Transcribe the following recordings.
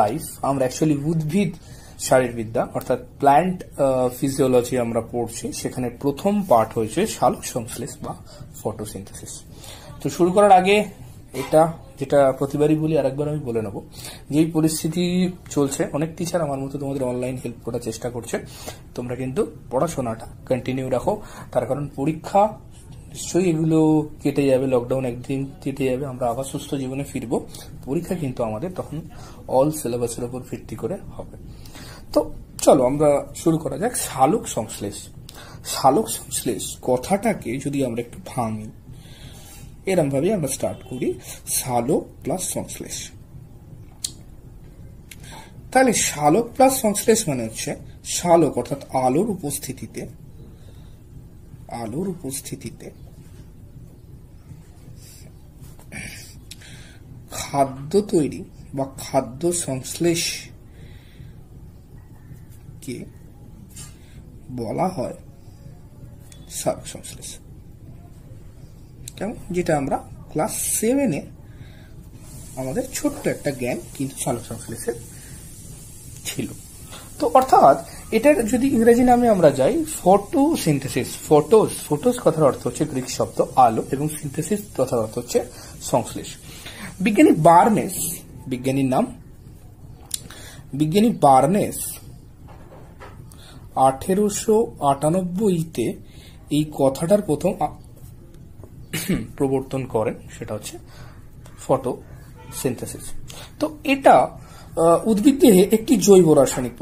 Life, আমরা actually উদ্ভিদ শারীরবিদ্যা অর্থাৎ প্ল্যান্ট ফিজিওলজি আমরা পড়ছি, সেখানে প্রথম পার্ট হয়েছে সালোক সংশ্লেষ বা ফটোসিনথেসিস। তো শুরু করার আগে এটা যেটা প্রতিবারই বলি আরেকবার আমি বলে নেব, যেই পরিস্থিতি চলছে অনেক টিচার আমার মতো তোমাদের অনলাইন হেল্প করার চেষ্টা করছে, তোমরা কিন্তু পড়াশোনাটা কন্টিনিউ রাখো, তার কারণ পরীক্ষা নিশ্চয়ই এগুলো কেটে যাবে, লকডাউন একদিন কেটে যাবে, আমরা আবার সুস্থ জীবনে ফিরবো, পরীক্ষা কিন্তু আমাদের তখন অল সিলেবাসের উপর ভিত্তি করে হবে। তো চলো আমরা শুরু করা যাক। সালোক সংশ্লেষ। সালোক সংশ্লেষ কথাটাকে যদি আমরা একটু ভাঙি, এরম ভাবে আমরা স্টার্ট করি, সালোক প্লাস সংশ্লেষ। তাহলে সালোক প্লাস সংশ্লেষ মানে হচ্ছে সালোক অর্থাৎ আলোর উপস্থিতিতে খাদ্য তৈরি বা খাদ্য সংশ্লেষ কে বলা হয় সালোক সংশ্লেষ। কেমন, যেটা আমরা ক্লাস 7-এ আমাদের ছোট্ট একটা জ্ঞান কিন্তু সালোক সংশ্লেষের ছিল। তো অর্থাৎ এটার যদি ইংরেজি নামে আমরা যাই, ফটোসিনথেসিস। ফটোস কথার অর্থ হচ্ছে গ্রিক শব্দ আলো, এবং সিনথেসিস কথার অর্থ হচ্ছে সংশ্লেষ। বিজ্ঞানী বার্নেস 1898-তে এই কথাটার প্রথম প্রবর্তন করেন, সেটা হচ্ছে ফটোসিনথেসিস। তো এটা উদ্ভিদ দেহে একটি জৈব রাসায়নিক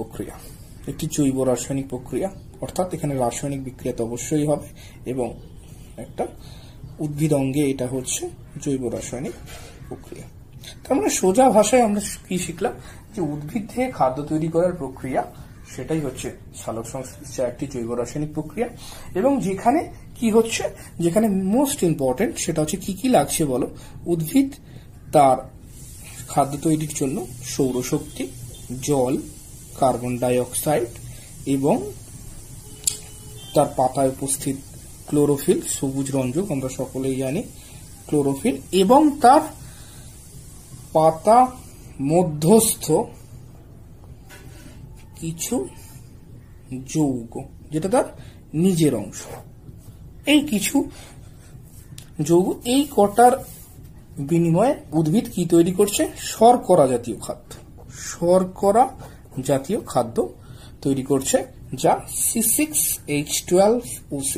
প্রক্রিয়া, অর্থাৎ এখানে রাসায়নিক বিক্রিয়া তো অবশ্যই হবে, এবং একটা উদ্ভিদ অঙ্গে এটা হচ্ছে জৈব রাসায়নিক প্রক্রিয়া। তার মানে সোজা ভাষায় আমরা কি শিখলাম, যে উদ্ভিদ দেহে খাদ্য তৈরি করার প্রক্রিয়া সেটাই হচ্ছে সালোক সংশ্লেষ, যা একটি জৈব রাসায়নিক প্রক্রিয়া। এবং যেখানে কি হচ্ছে, যেখানে মোস্ট ইম্পর্টেন্ট সেটা হচ্ছে কি লাগছে বলো, উদ্ভিদ তার খাদ্য তৈরির জন্য সৌরশক্তি, জল, কার্বন ডাই অক্সাইড এবং তার পাতায় উপস্থিত ক্লোরোফিল, সবুজ রঞ্জক আমরা সকলেই জানি ক্লোরোফিল, এবং তার পাতা মধ্যস্থ কিছু যৌগ যেটা তার নিজের অংশ, এই কিছু যৌগ, এই কটার বিনিময়ে উদ্ভিদ কি তৈরি করছে, শর্করা জাতীয় খাদ্য তৈরি করছে, যা C6H12O6,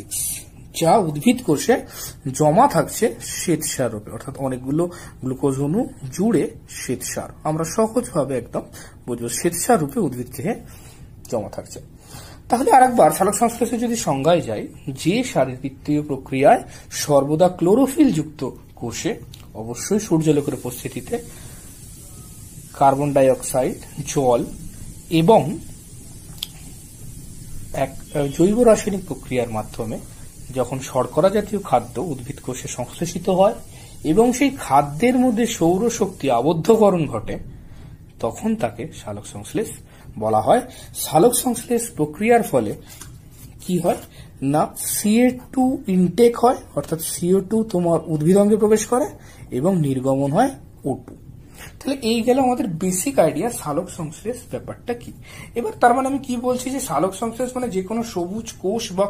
যা উদ্ভিদ কোষে জমা থাকছে শ্বেতসার রূপে, অর্থাৎ অনেকগুলো গ্লুকোজ অণু জুড়ে শ্বেতসার, আমরা সহজভাবে একদম বুঝবো, শ্বেতসার রূপে উদ্ভিদ দেহে জমা থাকছে। তাহলে আরেকবার সালোক সংশ্লেষে যদি সংজ্ঞায় যাই, যে শারীরবৃত্তীয় প্রক্রিয়ায় সর্বদা ক্লোরোফিল যুক্ত কোষে, অবশ্যই সূর্যালোকের উপস্থিতিতে, কার্বন ডাই অক্সাইড, জল এবং এক জৈব রাসায়নিক প্রক্রিয়ার মাধ্যমে যখন শর্করা জাতীয় খাদ্য উদ্ভিদ কোষে সংশ্লেষিত হয় এবং সেই খাদ্যের মধ্যে সৌরশক্তি আবদ্ধকরণ ঘটে, তখন তাকে সালোক সংশ্লেষ বলা হয়। সালোক সংশ্লেষ প্রক্রিয়ার ফলে কি হয় না, CO2 ইনটেক হয়, অর্থাৎ CO2 তোমার উদ্ভিদ অঙ্গে প্রবেশ করে এবং নির্গমন হয় O2। তাহলে এই গেল আমাদের বেসিক আইডিয়া সালোক সংশ্লেষ ব্যাপারটা কি। এবার তার মানে আমি কি বলছি, যে সালোক সংশ্লেষ মানে যে কোনো সবুজ কোষ বা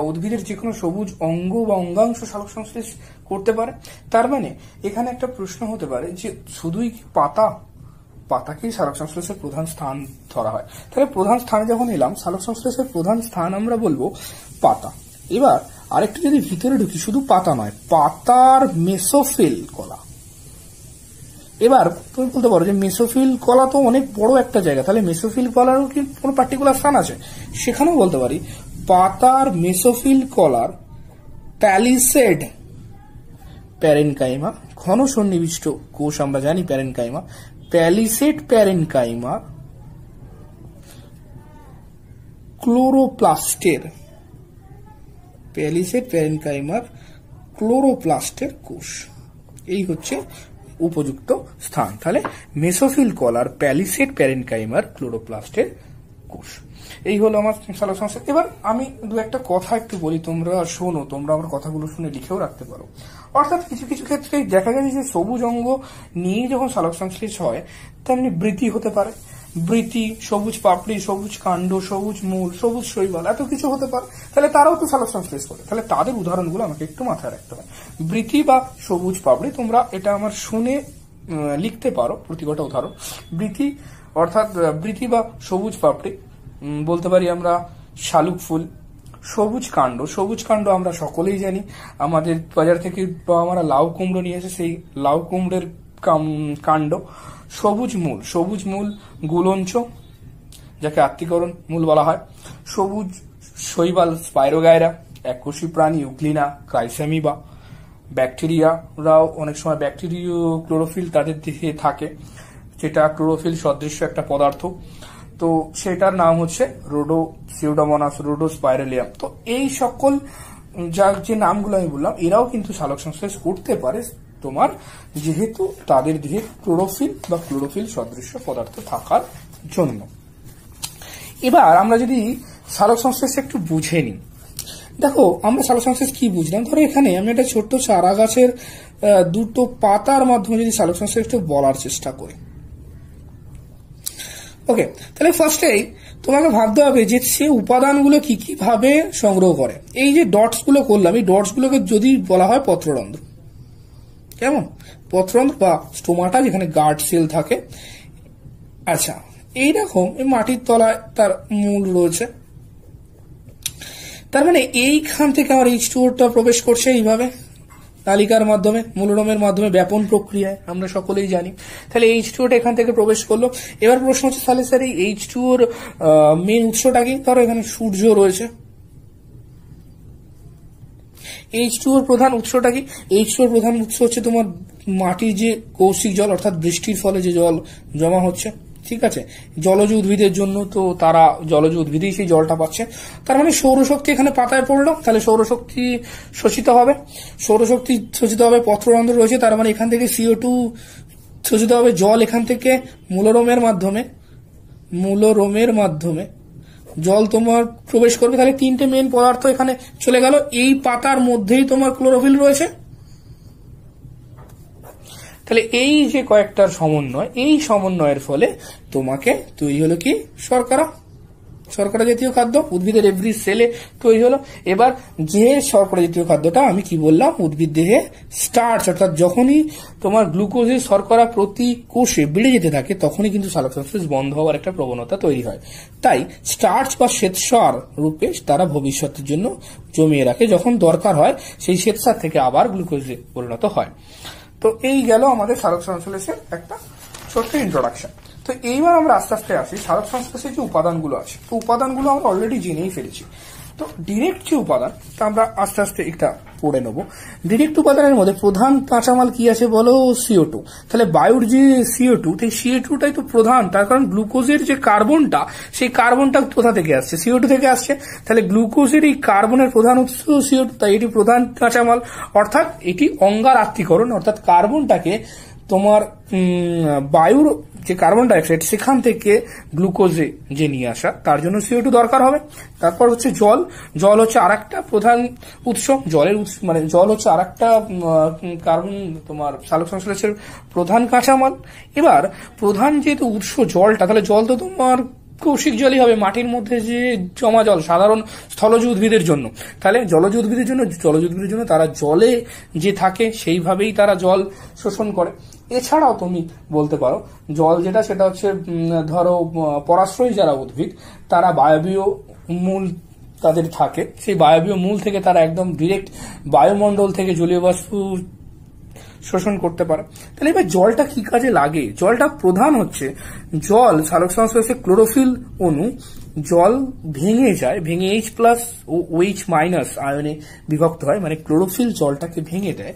উদ্ভিদের যে কোনো সবুজ অঙ্গ বা অঙ্গাংশ সালোক সংশ্লেষ করতে পারে। তার মানে এখানে একটা প্রশ্ন হতে পারে যে শুধুই কি পাতাকেই সালোক সংশ্লেষের প্রধান স্থান ধরা হয়। তাহলে প্রধান স্থানে যখন এলাম, সালোক সংশ্লেষের প্রধান স্থান আমরা বলবো পাতা। এবার আরেকটু যদি ভিতরে ঢুকি, শুধু পাতা নয়, পাতার মেসোফিল কলা। এবার তুমি বলতে পারো যে মেসোফিল কলা তো অনেক বড় একটা জায়গা, তাহলে মেসোফিল কলারও কি কোনো পার্টিকুলার স্থান আছে? সেখানেও বলতে পারি পাতার মেসোফিল কলার প্যালিসেড প্যারেনকাইমা, ঘন সন্নিবিষ্ট কোষ আমরা জানি প্যারেনকাইমা, প্যালিসেড প্যারেনকাইমা ক্লোরোপ্লাস্টের কোষ, এই হচ্ছে উপযুক্ত স্থান। তাহলে মেসোফিল কলার প্যালিসেড প্যারেনকাইমার ক্লোরোপ্লাস্টের কোষ। এই হলো আমার সালোক সংশ্লেষ। এবার আমি দু একটা কথা একটু বলি, তোমরা শোনো, তোমরা আমার কথাগুলো শুনে লিখেও রাখতে পারো। অর্থাৎ কিছু কিছু ক্ষেত্রে দেখা যায় যে সবুজ অঙ্গ নিয়ে যখন সালোক সংশ্লেষ হয় তেমনি বৃতি হতে পারে, বৃতি, সবুজ পাপড়ি, সবুজ কাণ্ড, সবুজ মূল, সবুজ শৈবাল, এত কিছু হতে পারে। তাহলে তারাও তো সালোক সংশ্লেষ করে। তাহলে তাদের উদাহরণগুলো আমাকে একটু মাথায় রাখতে হয়। বৃতি বা সবুজ পাপড়ি, তোমরা এটা আমার শুনে লিখতে পারো প্রতিটা উদাহরণ। বৃতি অর্থাৎ বৃতি বা সবুজ পাপড়ি বলতে পারি আমরা শালুক ফুল। সবুজ কাণ্ড, সবুজ কাণ্ড আমরা সকলেই জানি, আমাদের বাজার থেকে আমরা লাউ কুমড়ো নিয়ে এসে সেই লাউ কুমড়োর কাণ্ড। সবুজ মূল, সবুজ মূল গুলঞ্চ, যাকে আত্তীকরণ মূল বলা হয়। সবুজ শৈবাল স্পাইরোগাইরা, এককোষী প্রাণী ইউগ্লিনা, ক্রাইসামিবা। ব্যাকটেরিয়ারাও অনেক সময় ব্যাকটেরিয়া ক্লোরোফিল তাদের দেহে থাকে, যেটা ক্লোরোফিল সদৃশ্য একটা পদার্থ, তো সেটার নাম হচ্ছে রোডোসিউডোমোনাস, রোডোস্পাইরেলিয়াম। তো এই সকল যার যে নামগুলো আমি বললাম এরাও কিন্তু সালোক সংশ্লেষ করতে পারে তোমার, যেহেতু তাদের দেহে ক্লোরোফিল বা ক্লোরোফিল সদৃশ্য পদার্থ থাকার জন্য। এবার আমরা যদি সালোক সংশ্লেষ একটু বুঝে নিই। দেখো আমরা সালোক সংশ্লেষ কি বুঝলাম, ধরো এখানে আমি একটা ছোট্ট চারা গাছের দুটো পাতার মাধ্যমে যদি সালোক সংশ্লেষ একটু বলার চেষ্টা করি। ওকে, তাহলে ফার্স্টেই তোমাকে ভাবতে হবে যে সে উপাদানগুলো কি কি ভাবে সংগ্রহ করে। এই যে ডটস গুলো করলাম, এই ডটস গুলোকে যদি বলা হয় পত্ররন্ধ্র, কেমন পত্ররন্ধ্র বা স্টোমাটা, যেখানে গার্ড সেল থাকে। আচ্ছা, এইরকম মাটির তলায় তার মূল রয়েছে, তার মানে এইখান থেকে আমার H2O প্রবেশ করছে এইভাবে তালিকার মাধ্যমে, মূলরমের মাধ্যমে, ব্যাপন প্রক্রিয়ায়, আমরা সকলেই জানি। তাহলে H2O এখান থেকে প্রবেশ করলো। এবার প্রশ্ন হচ্ছে তাহলে স্যার এই H2O মেন উৎসটা কি? ধরো এখানে সূর্য রয়েছে। H2O প্রধান উৎসটা কি? H2O প্রধান উৎস হচ্ছে তোমার মাটির যে কৌশিক জল, অর্থাৎ বৃষ্টির ফলে যে জল জমা হচ্ছে, ঠিক আছে, জলজ উদ্ভিদের জন্য, তো তারা জলজ উদ্ভিদেই সেই জলটা পাচ্ছে। তার মানে সৌরশক্তি এখানে পাতায় পড়লো, তাহলে সৌরশক্তি শোষিত হবে, সৌরশক্তি শোষিত হবে, পত্ররন্ধ্র রয়েছে, তার মানে এখান থেকে CO2 শোষিত হবে, জল এখান থেকে মূলরোমের মাধ্যমে জল তোমার প্রবেশ করবে। তাহলে তিনটে মেন পদার্থ এখানে চলে গেল। এই পাতার মধ্যেই তোমার ক্লোরোফিল রয়েছে। তাহলে এই যে কয়েকটার সমন্বয়, এই সমন্বয়ের ফলে তোমাকে তৈরি হলো কি? শর্করা, শর্করা জাতীয় খাদ্য উদ্ভিদের এভরি সেলে তৈরি হলো। এবার যে শর্করা জাতীয় খাদ্যটা আমি কি বললাম, উদ্ভিদ দেহে স্টার্চ, অর্থাৎ যখনই তোমার গ্লুকোজের শর্করা প্রতি কোষে বেড়ে যেতে থাকে তখনই কিন্তু সালোক সংশ্লেষ বন্ধ হওয়ার একটা প্রবণতা তৈরি হয়। তাই স্টার্চ বা শ্বেতসার রূপে তারা ভবিষ্যতের জন্য জমিয়ে রাখে, যখন দরকার হয় সেই শ্বেতসার থেকে আবার গ্লুকোজে পরিণত হয়। তো এই গেল আমাদের সালোক সংশ্লেষের একটা ছোট্ট ইন্ট্রোডাকশন। তো এইবার আমরা আস্তে আস্তে আসি সালোক সংশ্লেষের যে উপাদানগুলো আছে। তো উপাদানগুলো আমরা অলরেডি জেনেই ফেলেছি। তো ডিরেক্ট যে উপাদান তা আমরা আস্তে আস্তে এটা পড়ে নেব। ডিরেক্ট উপাদানের মধ্যে প্রধান কাঁচামাল কি আছে বলো? CO2। তাহলে বায়ুর যে CO2, সেই CO2টাই তো প্রধান, তার কারণ গ্লুকোজের যে কার্বনটা, সেই কার্বনটা কোথা থেকে আসছে? CO2 থেকে আসছে। তাহলে গ্লুকোজের এই কার্বনের প্রধান উৎস CO2, তাই এটি প্রধান কাঁচামাল। অর্থাৎ এটি অঙ্গার আত্তীকরণ, অর্থাৎ কার্বনটাকে তোমার বায়ুর যে কার্বন ডাইঅক্সাইড সেখান থেকে গ্লুকোজে যে নিয়ে আসা, তার জন্য CO2 দরকার হবে। তারপর হচ্ছে জল। জল হচ্ছে আরেকটা প্রধান উৎস, জলের উৎস মানে জল হচ্ছে আরেকটা কার্বন তোমার সালোক সংশ্লেষের প্রধান কাঁচামাল। এবার প্রধান যেহেতু উৎস জলটা, তাহলে জল তো তোমার কৌশিক জলই হবে, মাটির মধ্যে যে জমা জল সাধারণ স্থলজ উদ্ভিদের জন্য। তাহলে জলজ উদ্ভিদের জন্য তারা জলে যে থাকে সেইভাবেই তারা জল শোষণ করে। এছাড়াও তুমি বলতে পারো জল যেটা, সেটা হচ্ছে ধরো পরাশ্রয়ী যারা উদ্ভিদ, তারা বায়বীয় মূল তাদের থাকে, সেই বায়বীয় মূল থেকে তারা একদম ডিরেক্ট বায়ুমণ্ডল থেকে জলীয় বাষ্প শোষণ করতে পারে। তাহলে এবার জলটা কি কাজে লাগে? জলটা প্রধান হচ্ছে, জল সালোক সংশ্লেষে ক্লোরোফিল অণু জল ভেঙে যায়, ভেঙে H+ ও OH- আয়নে বিভক্ত হয়, মানে ক্লোরোফিল জলটাকে ভেঙে দেয়।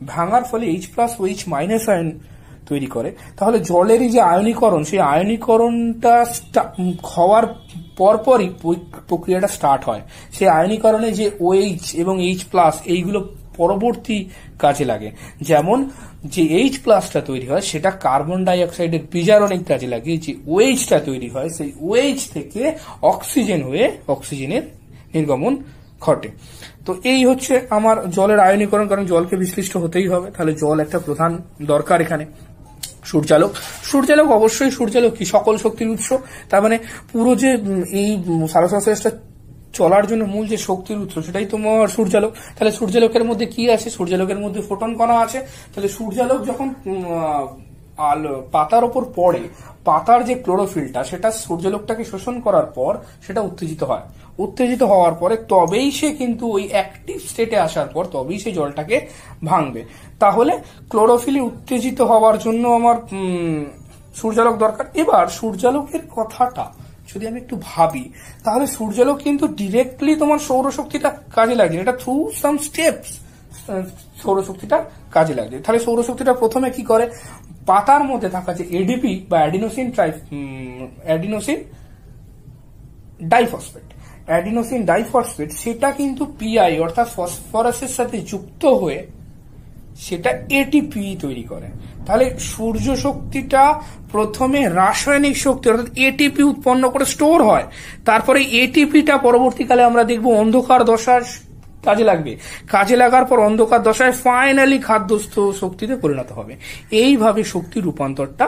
ভাঙার ফলে H+ OH- আয়ন তৈরি করে। তাহলে জলের এই যে আয়নীকরণ, সেই আয়নীকরণটা হওয়ার পরপরই প্রক্রিয়াটা স্টার্ট হয়। সেই আয়নীকরণে যে OH এবং H+ এইগুলো পরবর্তী কাজে লাগে। যেমন যে এইচ প্লাসটা তৈরি হয় সেটা কার্বন ডাই অক্সাইডের বিজারণিক কাজে লাগে, যে ওএইচটা তৈরি হয় সেই ওএইচ থেকে অক্সিজেন হয়ে অক্সিজেনের নির্গমন ঘটে। তো এই হচ্ছে আমার জলের আয়নীকরণ, কারণ জলকে বিশ্লিষ্ট হতেই হবে, তাহলে জল একটা প্রধান দরকার এখানে। সূর্যালোক, সূর্যালোক অবশ্যই সূর্যালোক কি সকল শক্তির উৎস, তার মানে পুরো যে এই সালোকসংশ্লেষটা চলার জন্য মূল যে শক্তির উৎস সেটাই তোমার সূর্যালোক। তাহলে সূর্যালোকের মধ্যে কি আছে? সূর্যালোকের মধ্যে ফোটন কণা আছে। তাহলে সূর্যালোক যখন পাতার ওপর পড়ে, পাতার যে ক্লোরোফিলটা সেটা সূর্যালোকটাকে শোষণ করার পর সেটা উত্তেজিত হয়। উত্তেজিত হওয়ার পরে তবেই সে কিন্তু ওই অ্যাক্টিভ স্টেটে আসার পর তবেই সে জলটাকে ভাঙবে। তাহলে ক্লোরোফিল উত্তেজিত হওয়ার জন্য আমার সূর্যালোক দরকার। এবার সূর্যালোকের কথাটা যদি আমি একটু ভাবি, তাহলে সূর্যালোক কিন্তু ডিরেক্টলি তোমার সৌরশক্তিটা কাজে লাগছে, এটা থ্রু সাম স্টেপস সৌরশক্তিটা কাজে লাগছে। তাহলে সৌরশক্তিটা প্রথমে কি করে, পাতার মধ্যে থাকা যে এডিপি বা অ্যাডিনোসিন ডাইফসফেট সেটা কিন্তু পিআই অর্থাৎ ফসফরাসের সাথে যুক্ত হয়ে সেটা এটিপি তৈরি করে। তাহলে সূর্য শক্তিটা প্রথমে রাসায়নিক শক্তি অর্থাৎ এটিপি উৎপন্ন করে স্টোর হয়, তারপরে এটিপিটা পরবর্তীকালে আমরা দেখব অন্ধকার দশায় কাজে লাগবে, কাজে লাগার পর অন্ধকার দশায় ফাইনালি খাদ্যস্থ শক্তিতে পরিণত হবে। এইভাবে শক্তির রূপান্তরটা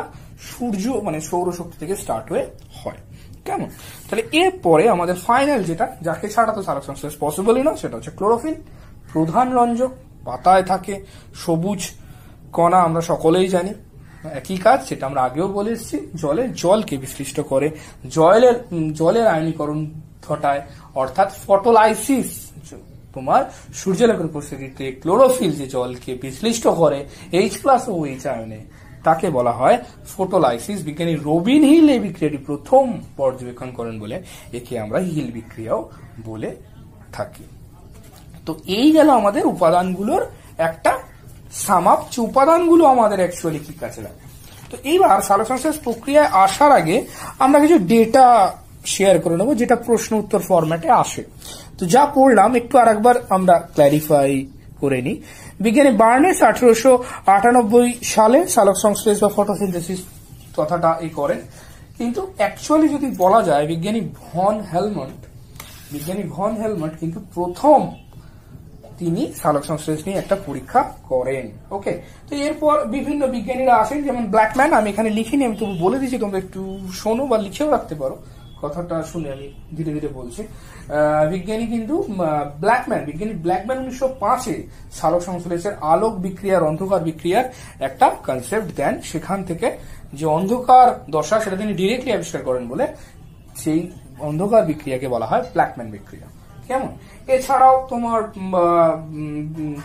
সূর্য মানে সৌরশক্তি থেকে স্টার্ট হয়ে হয়। কেমন? তাহলে এরপরে আমাদের ফাইনাল যেটা, যাকে ছাড়া তো সালোকসংশ্লেষ পসিবলই না, সেটা হচ্ছে ক্লোরোফিল। প্রধান রঞ্জক, পাতায় থাকে, সবুজ কণা আমরা সকলেই জানি, একই কাজ, সেটা আমরা আগেও বলে এসেছি, জলকে বিশ্লিষ্ট করে, জলের আয়নীকরণ ঘটায় অর্থাৎ ফটোলাইসিস। তোমার সূর্যালোকের উপস্থিতিতে ক্লোরোফিল যে জলকে বিশ্লিষ্ট করে H+ ও OH আয়নে, তাকে বলা হয় ফটোলাইসিস। বিজ্ঞানী রবিন হিল এই বিক্রিয়াটি প্রথম পর্যবেক্ষণ করেন বলে একে আমরা হিল বিক্রিয়াও বলে থাকি। তো এই গেল আমাদের উপাদানগুলোর একটা সামাপ, যে উপাদানগুলো আমাদের অ্যাকচুয়ালি কি কাজে লাগে। তো এইবার সালোকসংশ্লেষ প্রক্রিয়ায় আসার আগে আমরা কিছু ডেটা শেয়ার করে নেবো, যেটা প্রশ্ন উত্তর ফরম্যাটে আসে। তো যা পড়লাম একটু আরেকবার আমরা ক্ল্যারিফাই করে নিই। বিজ্ঞানী বার্নেস 1898 সালে সালোকসংশ্লেষ বা ফটোসিনথেসিস কথাটা করেন, কিন্তু অ্যাকচুয়ালি যদি বলা যায় বিজ্ঞানী ভন হেলমন্ট কিন্তু প্রথম তিনি সালোকসংশ্লেষ নিয়ে একটা পরীক্ষা করেন। ওকে, তো এরপর বিভিন্ন বিজ্ঞানীরা আসেন, যেমন ব্ল্যাকম্যান। আমি এখানে লিখিনি, আমি তবু বলে দিচ্ছি, তোমরা একটু শোনো বা লিখেও রাখতে পারো, কথাটা শুনে আমি ধীরে ধীরে বলছি। বিজ্ঞানী ব্ল্যাকম্যান 1905-এ সালোকসংশ্লেষের আলোক বিক্রিয়ার অন্ধকার বিক্রিয়ার একটা কনসেপ্ট দেন। সেখান থেকে যে অন্ধকার দশা সেটা তিনি ডিরেক্টলি আবিষ্কার করেন বলে সেই অন্ধকার বিক্রিয়াকে বলা হয় ব্ল্যাকম্যান বিক্রিয়া। কেমন? এছাড়াও তোমার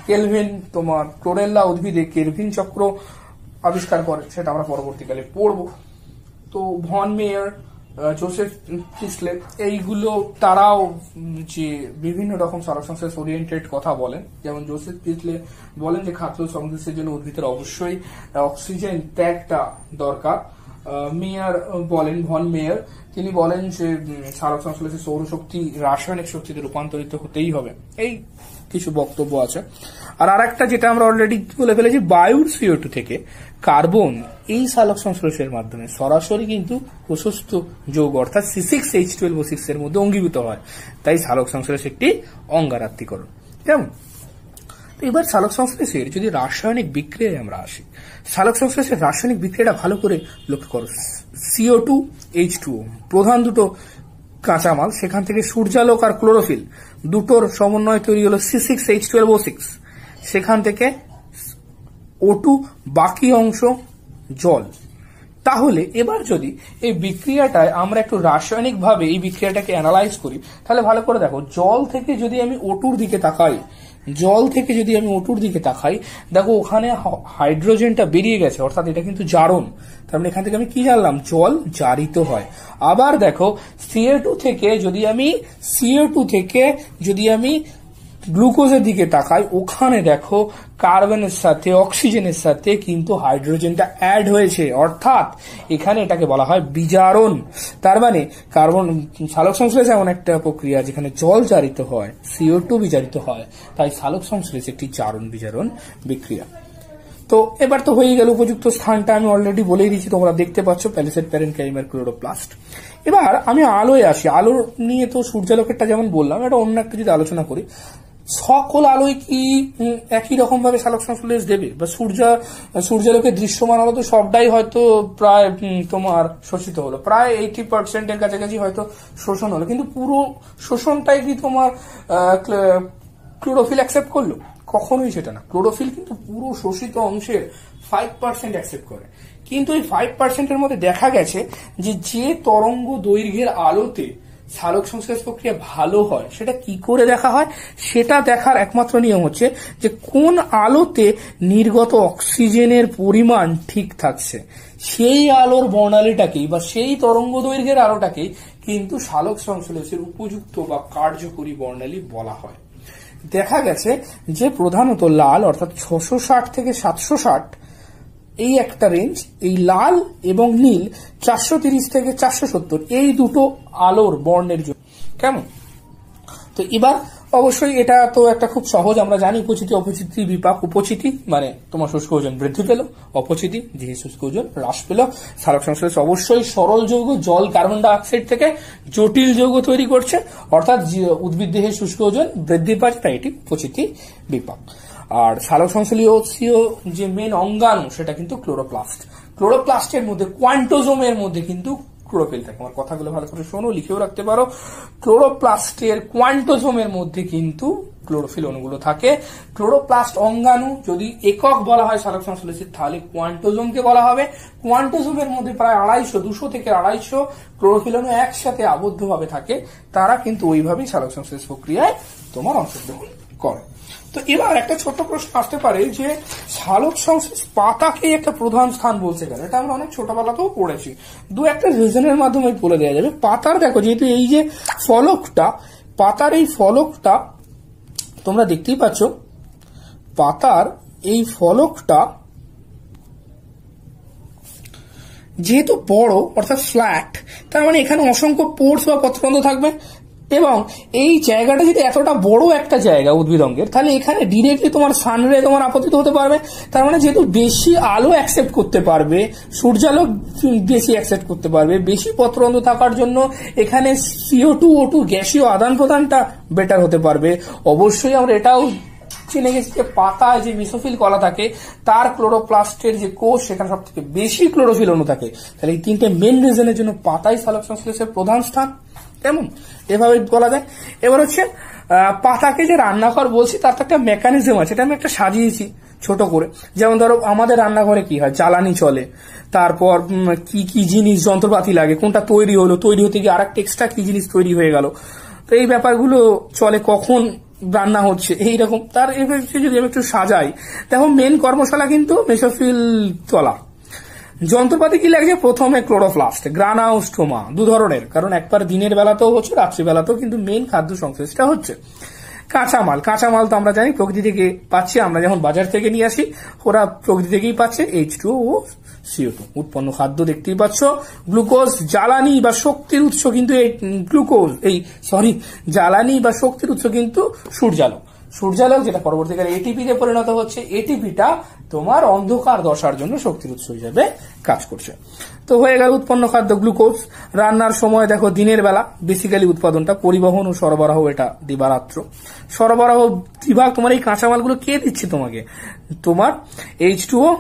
কেলভিন, তোমার ক্লোরেল্লা উদ্ভিদে কেলভিন চক্র আবিষ্কার করে, সেটা আমরা পরবর্তীকালে পড়ব। তো ভন মেয়ার, জোসেফ প্রিসলে, এইগুলো তারাও যে বিভিন্ন রকম সালোকসংশ্লেষ ওরিয়েন্টেড কথা বলেন। যেমন জোসেফ প্রিসলে বলেন যে খাদ্য সংশ্লেষের জন্য উদ্ভিদের অবশ্যই অক্সিজেন ত্যাগটা দরকার। ভন মেয়ার তিনি বলেন যে সালোকসংশ্লেষে সৌরশক্তি রাসায়নিক শক্তিতে রূপান্তরিত হতেই হবে। এই কিছু বক্তব্য আছে। আর আরেকটা যেটা আমরা অলরেডি বলে ফেলেছি, বায়ুর CO2 থেকে কার্বন এই সালোকসংশ্লেষের মাধ্যমে সরাসরি কিন্তু প্রশস্ত যৌগ অর্থাৎ C6H12O6 এর মধ্যে অঙ্গীভূত হয়, তাই সালোকসংশ্লেষ একটি অঙ্গারাত্মীকরণ। কেমন? এবার সালোকসংশ্লেষের যদি রাসায়নিক বিক্রিয়ায় আমরা আসি, সালোকসংশ্লেষের রাসায়নিক বিক্রিয়াটা ভালো করে লক্ষ্য করো। CO2 H2O প্রধান দুটো কাঁচামাল, সেখান থেকে সূর্যালোক আর ক্লোরোফিল দুটোর সমন্বয় তৈরি হলো C6H12O6, সেখান থেকে O2, বাকি অংশ জল। তাহলে এবার যদি এই বিক্রিয়াটায় আমরা একটু রাসায়নিক ভাবে এই বিক্রিয়াটাকে অ্যানালাইজ করি, তাহলে ভালো করে দেখো, জল থেকে যদি আমি O2-র দিকে তাকাই, দেখো ওখানে হাইড্রোজেনটা বেরিয়ে গেছে, অর্থাৎ এটা কিন্তু জারণ। তার মানে এখান থেকে আমি কি জানলাম? জল জারিত হয়। আবার দেখো CO2 থেকে যদি আমি গ্লুকোজের দিকে তাকাই, ওখানে দেখো কার্বনের সাথে অক্সিজেনের সাথে কিন্তু হাইড্রোজেনটা অ্যাড হয়েছে, অর্থাৎ এখানে এটাকে বলা হয় বিজারণ। তার মানে কার্বন সালোক সংশ্লেষ এমন একটা প্রক্রিয়া যেখানে জল জারিত হয়, CO2 বিজারিত হয়, তাই সালোক সংশ্লেষ একটি জারণ বিজারণ বিক্রিয়া। তো এবার তো হয়ে গেল, উপযুক্ত স্থানটা আমি অলরেডি বলেই দিয়েছি, তোমরা দেখতে পাচ্ছ প্যালিসেড প্যারেনকাইমার ক্লোরোপ্লাস্ট। এবার আমি আলোয় আসি। আলো নিয়ে তো সূর্যালোকেরটা যেমন বললাম, এটা অন্য একটা যদি আলোচনা করি, সকল আলোয় কি একই রকম ভাবে সালোক সংশ্লেষ দেবে? বা সূর্যালোকে দৃশ্যমান আলো তো সবটাই হয়তো প্রায় তোমার শোষিত হলো, প্রায় 80% কাছাকাছি হয়তো শোষণ হলো, কিন্তু পুরো শোষণটাই কি তোমার ক্লোরোফিল অ্যাকসেপ্ট করলো? কখনোই সেটা না। ক্লোরোফিল কিন্তু পুরো শোষিত অংশের 5% অ্যাকসেপ্ট করে, কিন্তু এই 5%-এর মধ্যে দেখা গেছে যে তরঙ্গ দৈর্ঘ্যের আলোতে সালোক সংশ্লেষ প্রক্রিয়া ভালো হয়, সেটা কি করে দেখা হয়? সেটা দেখার একমাত্র নিয়ম হচ্ছে যে কোন আলোতে নির্গত অক্সিজেনের পরিমাণ ঠিক থাকছে, সেই আলোর বর্ণালীটাকেই বা সেই তরঙ্গ দৈর্ঘ্যের আলোটাকেই কিন্তু সালোক সংশ্লেষের উপযুক্ত বা কার্যকরী বর্ণালী বলা হয়। দেখা গেছে যে প্রধানত লাল অর্থাৎ 660 থেকে 760 এই একটা রেঞ্জ, এই লাল এবং নীল 430 থেকে 470 এই দুটো আলোর বর্ণের জন্য কেমন। তো এবার অবশ্যই এটা তো একটা খুব সহজ, আমরা জানি উপচিতি অপচিতি বিপাক। উপচিতি মানে তোমার শুষ্ক ওজন বৃদ্ধি পেল, অপচিতি যে শুষ্ক ওজন হ্রাস পেল। সালোক সংশ্লেষ অবশ্যই সরল যৌগ জল কার্বন ডাই অক্সাইড থেকে জটিল যৌগ তৈরি করছে, অর্থাৎ উদ্ভিদ দেহের শুষ্ক ওজন বৃদ্ধি পাচ্ছে, তাই এটি উপচিতি বিপাক। আর সালোক সংশ্লেষীয় যে মেন অঙ্গাণু সেটা কিন্তু ক্লোরোপ্লাস্ট। ক্লোরোপ্লাস্টের মধ্যে কোয়ান্টোজোমের মধ্যে কিন্তু ক্লোরোফিল থাকে। আমার কথাগুলো ভালো করে শোনো, লিখেও রাখতে পারো। ক্লোরোপ্লাস্টের কোয়ান্টোজোমের মধ্যে কিন্তু ক্লোরোফিল অণুগুলো থাকে। ক্লোরোপ্লাস্ট অঙ্গাণু যদি একক বলা হয় সালোক সংশ্লেষের, তাহলে কোয়ান্টোজোমকে বলা হবে। কোয়ান্টোজোমের মধ্যে প্রায় 200 থেকে 250 ক্লোরোফিল অণু একসাথে আবদ্ধভাবে থাকে, তারা কিন্তু ওইভাবেই সালোক সংশ্লেষ প্রক্রিয়ায় তোমার অংশগ্রহণ করে। তো এবার একটা ছোট প্রশ্ন আসতে পারে যে সালোক সংশ্লেষ পাতাকে একটা প্রধান স্থান বলছে কেন? এটা আমরা অনেক ছোটবেলাতেও পড়েছি, দু একটা রিজনের মাধ্যমে বলে দেওয়া যাবে। পাতার দেখো, যেহেতু এই যে ফলকটা, পাতার এই ফলকটা তোমরা দেখতেই পাচ্ছ, পাতার এই ফলকটা যেহেতু বড় অর্থাৎ ফ্ল্যাট, তার মানে এখানে অসংখ্য পোর্স বা পত্ররন্ধ্র থাকবে, এবং এই জায়গাটা যদি এতটা বড় একটা জায়গা উদ্ভিদ অঙ্গের, তাহলে এখানে ডিরেক্টলি তোমার সানরে তোমার আপতিত হতে পারবে। তার মানে যেহেতু বেশি আলো অ্যাকসেপ্ট করতে পারবে, সূর্যালোক বেশি অ্যাকসেপ্ট করতে পারবে, বেশি পত্ররন্ধ্র থাকার জন্য এখানে CO2 O2 গ্যাসীয় আদান প্রদানটা বেটার হতে পারবে। অবশ্যই আমরা এটাও চিনে গেছি যে পাতায় যে মেসোফিল কলা থাকে, তার ক্লোরোপ্লাস্টের যে কোষ, সেখানে সব থেকে বেশি ক্লোরোফিল অণু থাকে। তাহলে এই তিনটে মেন রিজনের জন্য পাতাই সালোক সংশ্লেষের প্রধান স্থান, কেমন এভাবে বলা যায়। এবার হচ্ছে পাতাকে যে রান্নাঘর বলছি, তার তো একটা মেকানিজম আছে, এটা আমি একটা সাজিয়েছি ছোট করে। যেমন ধরো আমাদের রান্নাঘরে কি হয়, জ্বালানি চলে, তারপর কি কি জিনিস যন্ত্রপাতি লাগে, কোনটা তৈরি হলো, তৈরি হতে গিয়ে আরেকটা এক্সট্রা কি জিনিস তৈরি হয়ে গেল, তো এই ব্যাপারগুলো চলে, কখন রান্না হচ্ছে এইরকম। তার যদি আমি একটু সাজাই, দেখো মেন কর্মশালা কিন্তু মেসোফিল তলা। যন্ত্রপাতি কি লাগছে, প্রথমে ক্লোরোপ্লাস্ট, গ্রানাউস্টোমা, দু ধরনের, কারণ একবার দিনের বেলাতেও হচ্ছে, রাত্রিবেলাতেও কিন্তু মেন খাদ্য সংশ্লেষটা হচ্ছে। কাঁচামাল তো আমরা জানি প্রকৃতি থেকে পাচ্ছি, আমরা যখন বাজার থেকে নিয়ে আসি, ওরা প্রকৃতি থেকেই পাচ্ছে H2O ও CO2। উৎপন্ন খাদ্য দেখতেই পাচ্ছ, গ্লুকোজ, জ্বালানি বা শক্তির উৎস কিন্তু জ্বালানি বা শক্তির উৎস কিন্তু সূর্যালোক, যেটা পরবর্তীকালে এটিপিতে পরিণত হচ্ছে। এটিপিটা তোমার অন্ধকার দশার জন্য শক্তির উৎস হিসেবে কাজ করছে। তো হয়ে গেল উৎপন্ন খাদ্য গ্লুকোজ। রান্নার সময় দেখো দিনের বেলা বেসিক্যালি উৎপাদনটা, পরিবহন ও সরবরাহ এটা দিবারাত্র। সরবরাহ বিভাগ তোমার এই কাঁচামালগুলো কে দিচ্ছে তোমাকে, তোমার H2O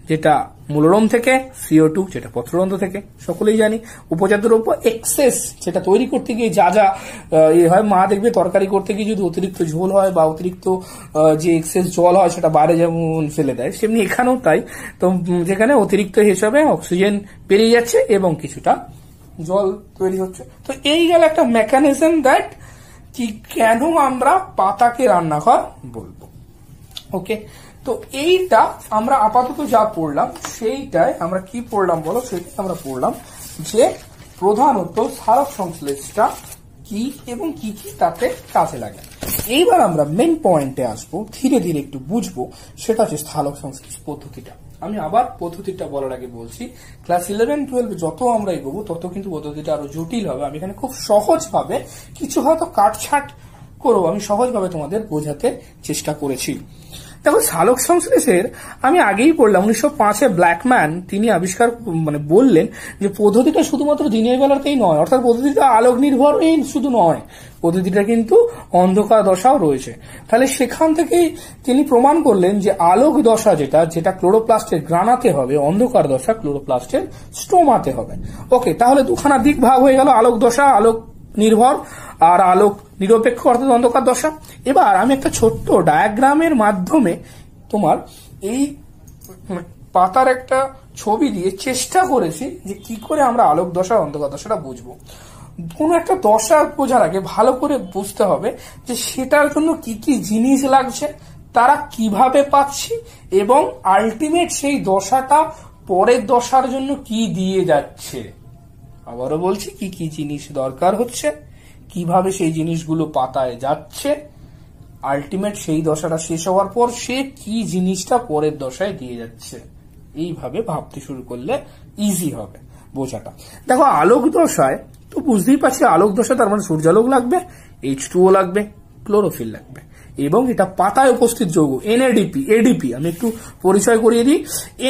যেটা মূলরম থেকে, CO2 যেটা পত্ররন্ধ্র থেকে, সকলেই জানি। উপজাত দ্রব্য এক্সেস, যেটা তৈরি করতে গিয়ে যা যা হয়, মা দেখবে তরকারি করতে গিয়ে যদি অতিরিক্ত ঝোল হয় বা অতিরিক্ত যে এক্সেস জল হয় সেটা বাইরে যেমন ফেলে দেয়, সেমনি এখানেও তাই। তো যেখানে অতিরিক্ত হিসাবে অক্সিজেন বেরিয়ে যাচ্ছে এবং কিছুটা জল তৈরি হচ্ছে। তো এই গেল একটা মেকানিজম দ্যাট কি কেন আমরা পাতাকে রান্নাঘর বলবো। ওকে, তো এইটা আমরা আপাতত যা পড়লাম, সেইটাই আমরা কি পড়লাম বলো, সেটাই আমরা পড়লাম যে প্রধানত সালোক সংশ্লেষটা কি এবং কি কি তাতে কাজে লাগে। এইবার আমরা মেন পয়েন্টে আসবো, ধীরে ধীরে একটু বুঝবো, সেটা হচ্ছে স্থলক সংশ্লেষ পদ্ধতিটা। আমি আবার পদ্ধতিটা বলার আগে বলছি, ক্লাস 11-12 যত আমরা এগোবো তত কিন্তু পদ্ধতিটা আরো জটিল হবে। আমি এখানে খুব সহজ ভাবে, কিছু হয়তো কাটছাট করবো, আমি সহজভাবে তোমাদের বোঝাতে চেষ্টা করেছি। দেখো, সালোক সংশ্লেষের আমি আগেই পড়লাম 1905-এ ব্ল্যাকম্যান তিনি আবিষ্কার বললেন যে পদ্ধতিটা শুধুমাত্র দিনের বেলাতেই নয়, অর্থাৎ পদ্ধতিটা আলোক নির্ভরই শুধু নয়, পদ্ধতিটা কিন্তু অন্ধকার দশাও রয়েছে। তাহলে সেখান থেকেই তিনি প্রমাণ করলেন যে আলোক দশা যেটা ক্লোরোপ্লাস্টের গ্রানাতে হবে, অন্ধকার দশা ক্লোরোপ্লাস্টের স্ট্রোমাতে হবে। ওকে, তাহলে দুখানা দিক ভাগ হয়ে গেল, আলোক দশা আলোক নির্ভর আর আলোক নিরপেক্ষ অর্থাৎ অন্ধকার দশা। এবার আমি একটা ছোট্ট ডায়াগ্রামের মাধ্যমে তোমার এই পাতার একটা ছবি দিয়ে চেষ্টা করেছি যে কি করে আমরা আলোক দশা অন্ধকার দশাটা বুঝবো। কোন একটা দশা বোঝার আগে ভালো করে বুঝতে হবে যে সেটার জন্য কি কি জিনিস লাগছে, তারা কিভাবে পাচ্ছি, এবং আলটিমেট সেই দশাটা পরের দশার জন্য কি দিয়ে যাচ্ছে। আবারও বলছি, কি কি জিনিস দরকার হচ্ছে, কিভাবে সেই জিনিসগুলো পাতায় যাচ্ছে, আলটিমেট সেই দশাটা শেষ হওয়ার পর সে কি জিনিসটা পরের দশায় দিয়ে যাচ্ছে। এইভাবে ভাবতে শুরু করলে ইজি হবে বোঝাটা। দেখো, আলোক দশায় তো বুঝতেই পারছি, আলোক দশা তার মানে সূর্যালোক লাগবে, H2O লাগবে, ক্লোরোফিল লাগবে, এবং এটা পাতায় উপস্থিত যৌগ NADP, ADP। আমি একটু পরিচয় করিয়ে দিই।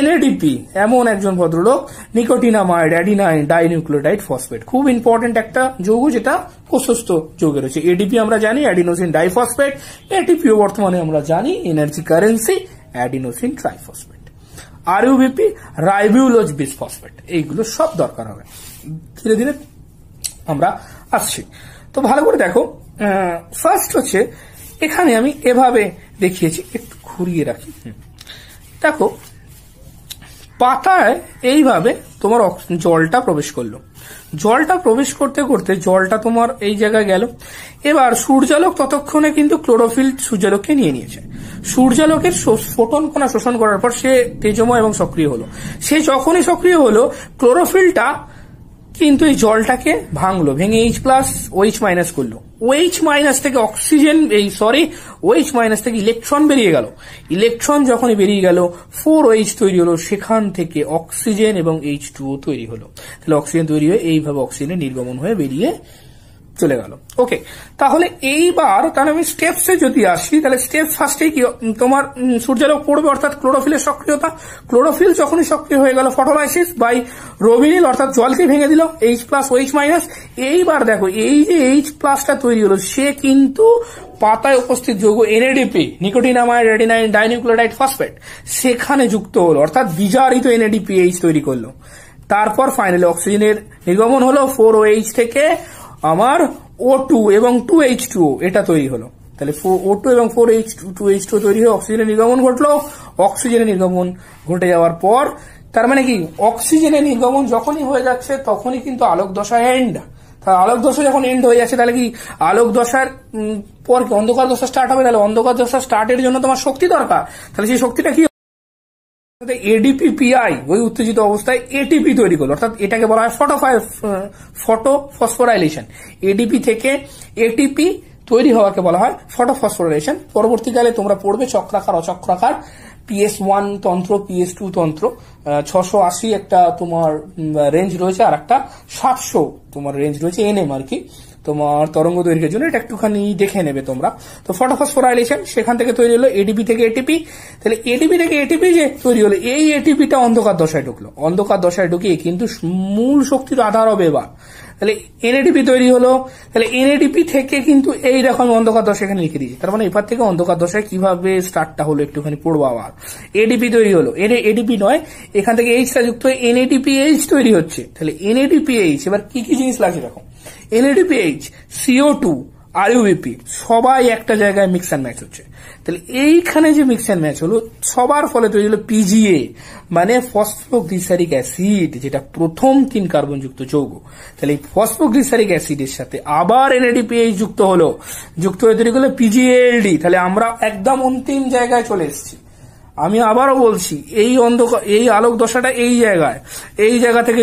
NADP এমন একজন ভদ্রলোক, নিকোটিনামাইড অ্যাডিনাইন ডাইনিউক্লিওটাইড ফসফেট, খুব ইম্পর্টেন্ট একটা যৌগ যেটা কোষস্থ যৌগে রয়েছে। ADP আমরা জানি অ্যাডিনোসিন ডাইফসফেট, ATPও বর্তমানে আমরা জানি energy currency adenosine triphosphate, RUBP ribulose bisphosphate. এইগুলো সব দরকার হবে, ধীরে ধীরে আমরা আসছি। তো ভালো করে দেখো, ফার্স্ট হচ্ছে এখানে আমি এভাবে দেখিয়েছি, একটু ঘুরিয়ে রাখি। দেখো, পাতায় এইভাবে তোমার জলটা প্রবেশ করলো, জলটা প্রবেশ করতে করতে জলটা তোমার এই জায়গায় গেল। এবার সূর্যালোক ততক্ষণে কিন্তু ক্লোরোফিল সূর্যালোককে নিয়ে নিয়েছে। সূর্যালোকের ফোটন কণা শোষণ করার পর সে তেজময় এবং সক্রিয় হলো। সে যখনই সক্রিয় হলো, ক্লোরোফিলটা কিন্তু এই জলটাকে ভাঙলো, ভেঙে H+OH- করলো। OH- থেকে অক্সিজেন OH- থেকে ইলেকট্রন বেরিয়ে গেল। ইলেকট্রন যখনই বেরিয়ে গেল, 4OH তৈরি হলো, সেখান থেকে অক্সিজেন এবং H2O তৈরি হলো। তাহলে অক্সিজেন তৈরি হয়ে এইভাবে অক্সিজেনের নির্গমন হয়ে বেরিয়ে চলে গেল। ওকে, তাহলে এইবার আমি স্টেপসে যদি আসি, তাহলে স্টেপ ফার্স্টে কি তোমার সূর্যালোক পড়বে, অর্থাৎ ক্লোরোফিলের সক্রিয়তা। ক্লোরোফিল যখনই সক্রিয় হয়ে গেল, ফটোলাইসিস বাই রোবিনিল অর্থাৎ জলকে ভেঙে দিল, H+OH-। এইবার দেখো, এই যে H+টা তৈরি হলো, সে কিন্তু পাতায় উপস্থিত যৌগ NADP nicotinamide adenine dinucleotide phosphate সেখানে যুক্ত হলো, অর্থাৎ বিজারিত NADPH তৈরি করলো। তারপর ফাইনালি অক্সিজেনের নির্গমন হলো, 4OH থেকে আমার O2 এবং 2H2O এটা তৈরি হলো। তাহলে O2 এবং 4H2O তৈরি হয়ে অক্সিজেনের নির্গমন ঘটলো। অক্সিজেনের নির্গমন ঘটে যাওয়ার পর তার মানে কি, অক্সিজেনের নির্গমন যখনই হয়ে যাচ্ছে তখনই কিন্তু আলোক দশা এন্ড। তাহলে আলোক দশা যখন এন্ড হয়ে যাচ্ছে, তাহলে কি আলোক দশার পর কি অন্ধকার দশা স্টার্ট হবে। তাহলে অন্ধকার দশা স্টার্টের জন্য তোমার শক্তি দরকার। তাহলে সেই শক্তিটা কি, ADP-PI ওই উত্তেজিত অবস্থায় ATP তৈরি করলো, অর্থাৎ এটাকে বলা হয় ফটোফসফোরাইলেশন। ADP থেকে ATP তৈরি হওয়াকে বলা হয় ফটোফসফোরাইলেশন। পরবর্তীকালে তোমরা পড়বে চক্রাকার অচক্রাকার, PS1 তন্ত্র, PS2 তন্ত্র, 680 একটা তোমার রেঞ্জ রয়েছে, আর একটা 700 তোমার রেঞ্জ রয়েছে NM আর কি তোমার তরঙ্গ দৈর্ঘ্যের জন্য। এটা একটুখানি দেখে নেবে তোমরা। তো ফটোফসফোরাইলেশন সেখান থেকে তৈরি হলো ADP থেকে ATP। তাহলে ADP থেকে ATP যে তৈরি হলো, এই ATPটা অন্ধকার দশায় ঢুকলো। অন্ধকার দশায় ঢুকিয়ে কিন্তু মূল শক্তির আধার হবে এবার। তাহলে NADP তৈরি হলো। তাহলে NADP থেকে কিন্তু এইরকম অন্ধকার দশা এখানে লিখে দিয়েছি। তার মানে এবার থেকে অন্ধকার দশায় কিভাবে স্টার্টটা হলো একটুখানি পড়বো আবার। ADP তৈরি হলো, ADP নয়, এখান থেকে H টা যুক্ত হয়ে NADPH তৈরি হচ্ছে। তাহলে NADPH এবার কি কি জিনিস লাগছে দেখো, NADPH, CO2, RUBP সবাই একটা জায়গায় মিক্স অ্যান্ড ম্যাচ হচ্ছে। তাহলে এইখানে যে মিক্স অ্যান্ড ম্যাচ হলো, সবার ফলে তৈরি হলো PGA মানে ফসফোগ্লিসারিক অ্যাসিড, যেটা প্রথম 3 কার্বন যুক্ত যৌগ। তাহলে এই ফসফোগ্লিসারিক অ্যাসিডের সাথে আবার NADPH যুক্ত হয়ে তৈরি হলো PGALD। তাহলে আমরা একদম অন্তিম জায়গায় চলে এসেছি। আমি আবারও বলছি, এই আলোক দশাটা এই জায়গা থেকে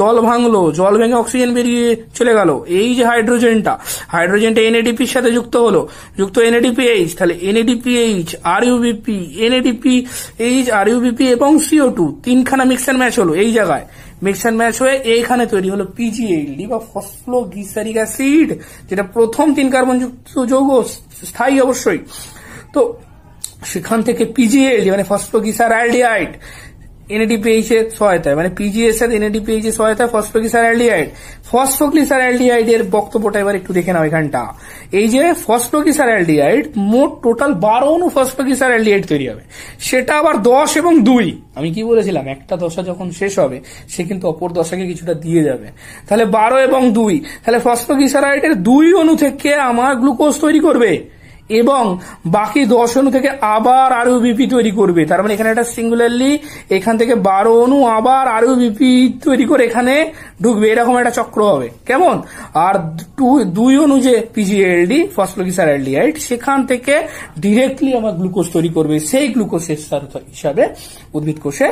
জল ভাঙলো, জল ভেঙে অক্সিজেন বেরিয়ে চলে গেল। এই যে হাইড্রোজেনটা এনএডিপির সাথে যুক্ত এনএডিপিএইচ, তাহলে এনএডিপিএইচ আরইউবিপি, এনএডিপিএইচ আরইউবিপি এবং CO2 তিনখানা মিক্স অ্যান্ড ম্যাচ হলো। এই জায়গায় মিক্স অ্যান্ড ম্যাচ হয়ে এইখানে তৈরি হলো পিজিএইচডি বা ফসফোগ্লিসারিক অ্যাসিড, যেটা প্রথম 3 কার্বন যুক্ত যৌগ, স্থায়ী অবশ্যই। তো সেখান থেকে পিজিএইচডি মানে ফসফোগ্লিসারালডিহাইড এনএডিপিএইচ এর সহায়তায়, মানে পিজিএস এর এনএডিপিএইচ এর সহায়তায় ফসফোগ্লিসারালডিহাইড এর বক্তব্যটা এবার একটু দেখে নাও। এখানটা এই যে ফসফোগ্লিসারালডিহাইড, মোট টোটাল 12 অণু ফসফোগ্লিসারালডিহাইড তৈরি হবে। সেটা আবার 10 এবং 2। আমি কি বলেছিলাম, একটা দশা যখন শেষ হবে সে কিন্তু অপর দশাকে কিছুটা দিয়ে যাবে। তাহলে 12 এবং 2, তাহলে ফসফোগ্লিসারাইডের 2 অণু থেকে আমার গ্লুকোজ তৈরি করবে এবং বাকি 10 অণু থেকে আবার আরইউবিপি তৈরি করবে। তার মানে এখানে একটা সিঙ্গুলারলি এখান থেকে 12 অণু আবার আরইউবিপি তৈরি করে এখানে ঢুকবে, এরকম একটা চক্র হবে। কেমন? আর 2 অণু যে পিজিএলডি ফসফোগ্লিসারালডিহাইড, সেখান থেকে ডিরেক্টলি আমার গ্লুকোজ তৈরি করবে, সেই গ্লুকোজের হিসাবে উদ্ভিদ কোষে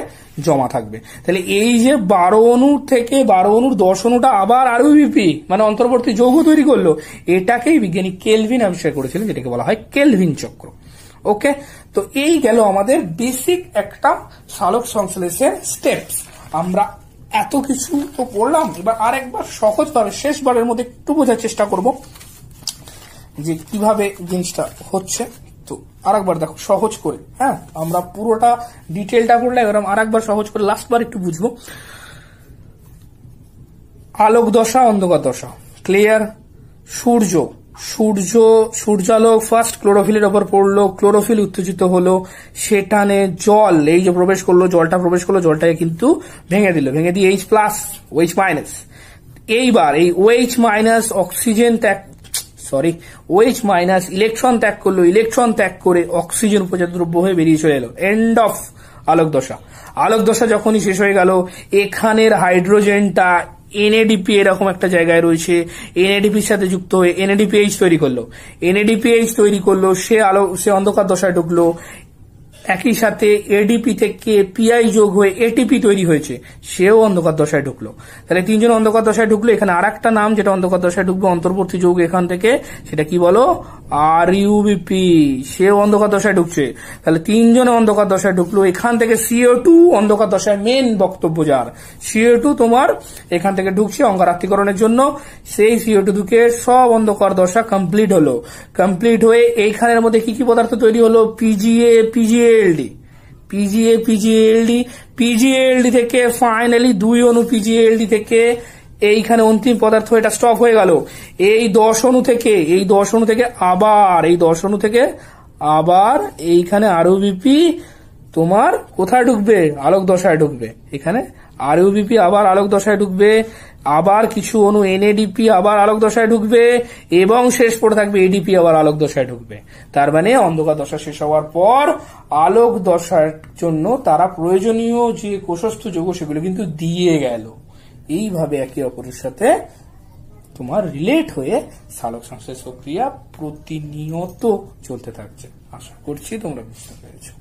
জমা থাকবে। তাহলে এই যে 12 অণুর থেকে 12 অণুর 10 অণুটা আবার আরইউবিপি মানে অন্তর্বর্তী যৌগ তৈরি করলো, এটাকেই বিজ্ঞানী কেলভিন আবিষ্কার করেছিলেন, যেটাকে বলা হয় কেলভিন চক্র। ওকে, তো এই গেল আমাদের বেসিক একটা সালোক সংশ্লেষের স্টেপস। আমরা এত কিছু তো পড়লাম, এবার আরেকবার সহজভাবে শেষবারের মধ্যে একটু বোঝার চেষ্টা করব যে কিভাবে জিনিসটা হচ্ছে। তো আরেকবার দেখো সহজ করে, হ্যাঁ আমরা পুরোটা ডিটেলটা পড়লে এবার আরেকবার সহজ করে লাস্টবার একটু বুঝবো। আলোক দশা, অন্ধকার দশা, ক্লিয়ার? সূর্যালোক ফার্স্ট ক্লোরোফিলের ওপর পড়লো, ক্লোরোফিল উত্তেজিত হলো, সেটানে জল এই যে প্রবেশ করলো, জলটাকে কিন্তু ভেঙে দিয়ে OH-, এইবার এই OH- অক্সিজেন OH- ইলেকট্রন ত্যাগ করলো, ইলেকট্রন ত্যাগ করে অক্সিজেন উপজাত দ্রব্য হয়ে বেরিয়ে চলে এলো। এন্ড অফ আলোক দশা যখনই শেষ হয়ে গেল, এখানের হাইড্রোজেনটা এনএডিপি এরকম একটা জায়গায় রয়েছে, এনএডিপির সাথে যুক্ত হয়ে এনএডিপিএইচ তৈরি করলো, সে অন্ধকার দশায় ঢুকলো। একই সাথে এডিপি থেকে পিআই যোগ হয়ে এটিপি তৈরি হয়েছে, সেও অন্ধকার দশায় ঢুকলো। তাহলে 3 জন অন্ধকার দশায় ঢুকলো। এখানে আরেকটা নাম যেটা অন্ধকার দশায় ঢুকবে অন্তর্বর্তী যৌগ এখান থেকে, সেটা কি বলো? আরইউবিপি, সেও অন্ধকার দশায় ঢুকছে। তাহলে 3 জনে অন্ধকার দশায় ঢুকলো। এখান থেকে CO2 অন্ধকার দশায় মেন বক্তব্য যার, CO2 তোমার এখান থেকে ঢুকছে অঙ্গারাত্মীকরণের জন্য। সেই CO2 ঢুকে সব অন্ধকার দশা কমপ্লিট হয়ে এইখানের মধ্যে কি কি পদার্থ তৈরি হলো? পিজিএলডি থেকে ফাইনালি 2 অণু পিজিএলডি থেকে এইখানে অন্তিম পদার্থ এটা স্টপ হয়ে গেল। এই 10 অণু থেকে আবার এইখানে আরইউবিপি তোমার কোথায় ঢুকবে? আলোক দশায় ঢুকবে। এখানে আরইউবিপি আবার আলোক দশায় ঢুকবে, আবার কিছু অণু এনএডিপি আবার আলোক দশায় ঢুকবে এবং শেষ পড়ে থাকবে এডিপি আবার আলোক দশায় ঢুকবে। তার মানে অন্ধকার দশা শেষ হওয়ার পর আলোক দশার জন্য তারা প্রয়োজনীয় যে কোষস্থ যৌগ সেগুলো কিন্তু দিয়ে গেল। এইভাবে একে অপরের সাথে তোমার রিলেট হয়ে সালোক সংশ্লেষ প্রক্রিয়া প্রতিনিয়ত চলতে থাকছে। আশা করছি তোমরা বুঝতে পেরেছো।